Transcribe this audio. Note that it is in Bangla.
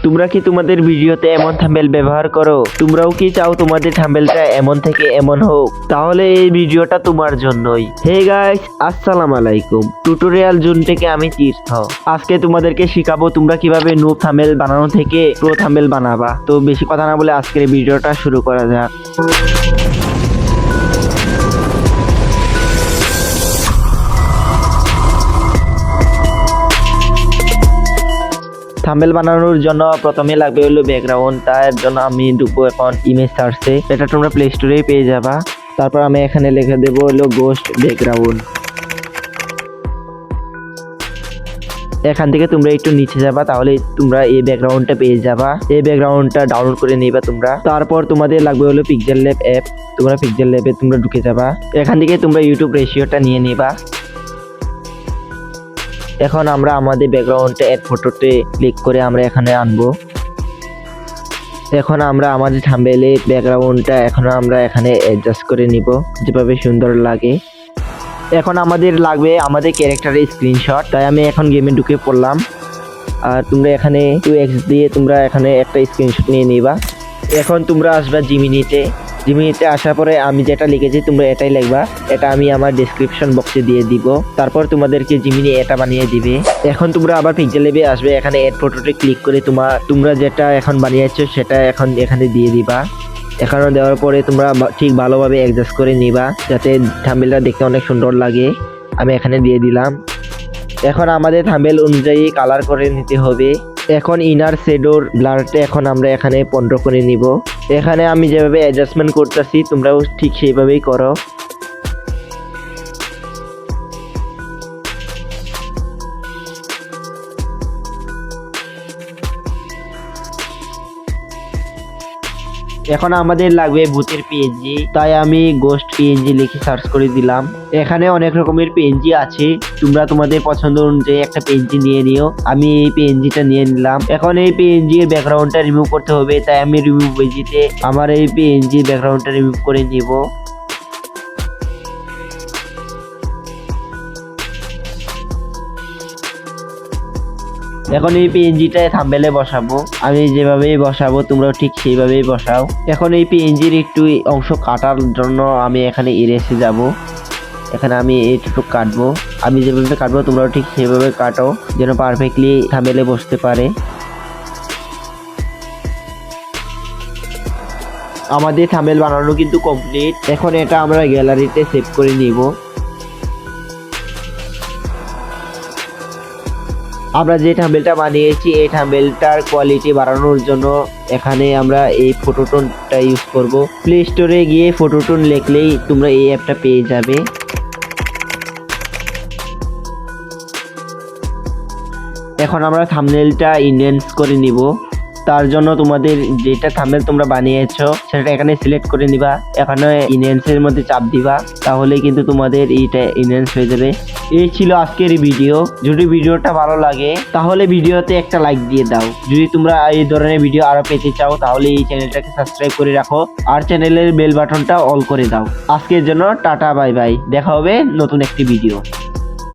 তোমরা কি তোমাদের ভিডিওতে এমন থাম্বনেল ব্যবহার করো? তোমরাও কি চাও তোমাদের থাম্বনেলটা এমন থেকে এমন হোক? তাহলে এই ভিডিওটা তোমার জন্যই। হে গাইস, আসসালামু আলাইকুম। টিউটোরিয়াল জোন থেকে আমি তীর্থ। আজকে তোমাদেরকে শিখাবো তোমরা কিভাবে নুব থাম্বনেল বানানো থেকে প্রো থাম্বনেল বানাবা। তো বেশি কথা না বলে আজকের ভিডিওটা শুরু করা যাক। থাম্বনেল বানানোর জন্য প্রথমে লাগবে হলো ব্যাকগ্রাউন্ড। তার জন্য আমি ঢুকবো এখন ইমেজ সার্চে। এটা তোমরা প্লে স্টোরেই পেয়ে যাবা। তারপর আমি এখানে লিখে দেবো হলো গোস্ট ব্যাকগ্রাউন্ড। এখান থেকে তোমরা একটু নিচে যাবা, তাহলে তোমরা এই ব্যাকগ্রাউন্ডটা পেয়ে যাবা। এই ব্যাকগ্রাউন্ডটা ডাউনলোড করে নিবা তোমরা। তারপর তোমাদের লাগবে হলো পিক্সেল ল্যাব অ্যাপ। তোমরা পিক্সেল ল্যাবে তোমরা ঢুকে যাবা। এখান থেকে তোমরা ইউটিউব রেশিওটা নিয়ে নিবা। এখন আমরা আমাদের ব্যাকগ্রাউন্ডে অ্যাড ফটোতে ক্লিক করে আমরা এখানে আনবো। এখন আমরা আমাদের থাম্বনেলে ব্যাকগ্রাউন্ডটা আমরা এখানে অ্যাডজাস্ট করে নিব যেভাবে সুন্দর লাগে। এখন আমাদের লাগবে আমাদের ক্যারেক্টারের স্ক্রিনশট। তাই আমি এখন গেমে ঢুকে পড়লাম। আর তোমরা এখানে 2x দিয়ে তোমরা এখানে একটা স্ক্রিনশট নিয়ে নিবা। এখন তোমরা আসবা জিমিনিতে আসার পরে আমি যেটা লিখেছি তোমরা এটাই লিখবা। এটা আমি আমার ডেসক্রিপশন বক্সে দিয়ে দিব। তারপর তোমাদেরকে জিমিনি এটা বানিয়ে দিবে। এখন তোমরা আবার পিক্সেল ল্যাবে আসবে। এখানে এড ফটোতে ক্লিক করে তোমরা যেটা এখন বানিয়েছো সেটা এখন এখানে দিয়ে দিবা। এখানে দেওয়ার পরে তোমরা ঠিক ভালোভাবে অ্যাডজাস্ট করে নিবা যাতে থাম্বনেলটা দেখতে অনেক সুন্দর লাগে। আমি এখানে দিয়ে দিলাম। এখন আমাদের থাম্বনেল অনুযায়ী কালার করে নিতে হবে। এখন ইনার শেডোর ব্লারটা আমরা এখানে 15 করে নিব। এখানে আমি যেভাবে অ্যাডজাস্টমেন্ট করতেছি তোমরাও ঠিক সেইভাবেই করো। এখন আমাদের লাগবে ভূতের পিএনজি। তাই আমি গোস্ট পিএনজি লিখে সার্চ করে দিলাম। এখানে অনেক রকমের পিএনজি আছে। তোমরা তোমাদের পছন্দ অনুযায়ী একটা পিএনজি নিয়ে নিও। আমি এই পিএনজিটা নিয়ে নিলাম। এখন এই পিএনজি এর ব্যাকগ্রাউন্ডটা রিমুভ করতে হবে। তাই আমি রিমুভ পেজিতে আমার এই পিএনজি ব্যাকগ্রাউন্ডটা রিমুভ করে নিব। এখন এই পিএনজিটা থাম্বনেলে বসাবো। আমি যেভাবেই বসাবো তোমরাও ঠিক সেইভাবেই বসাও। এখন এই পিএনজির একটু অংশ কাটার জন্য আমি এখানে ইরেসে যাব। এখানে আমি এইটুকু কাটবো। আমি যেভাবে কাটবো তোমরাও ঠিক সেইভাবে কাটো যেন পারফেক্টলি থাম্বনেলে বসতে পারে। আমাদের থাম্বনেল বানানো কিন্তু কমপ্লিট। এখন এটা আমরা গ্যালারিতে সেভ করে নিব। আমরা যে থাম্বনেলটা বানিয়েছি এই থাম্বনেলটার কোয়ালিটি বাড়ানোর জন্য এখানে আমরা এই ফটোটনটা ইউজ করব। প্লে স্টোরে গিয়ে ফটোটন লিখলেই তোমরা এই অ্যাপটা পেয়ে যাবে। এখন আমরা থাম্বনেলটা ইনহ্যান্স করে নিব। তার জন্য তোমাদের যেটা থাম্বনেল তোমরা বানিয়েছো সেটা এখানে সিলেক্ট করে নিবা। এখানে ইনহ্যান্সের মধ্যে চাপ দিবা, তাহলে কিন্তু তোমাদের এইটা ইনহ্যান্স হয়ে যাবে। এই ছিল আজকের ভিডিও। যদি ভিডিওটা ভালো লাগে তাহলে ভিডিওতে একটা লাইক দিয়ে দাও। যদি তোমরা এই ধরনের ভিডিও আরো পেতে চাও তাহলে এই চ্যানেলটাকে সাবস্ক্রাইব করে রাখো আর চ্যানেলের বেল বাটনটা অল করে দাও। আজকের জন্য টাটা বাই বাই। দেখা হবে নতুন একটি ভিডিও।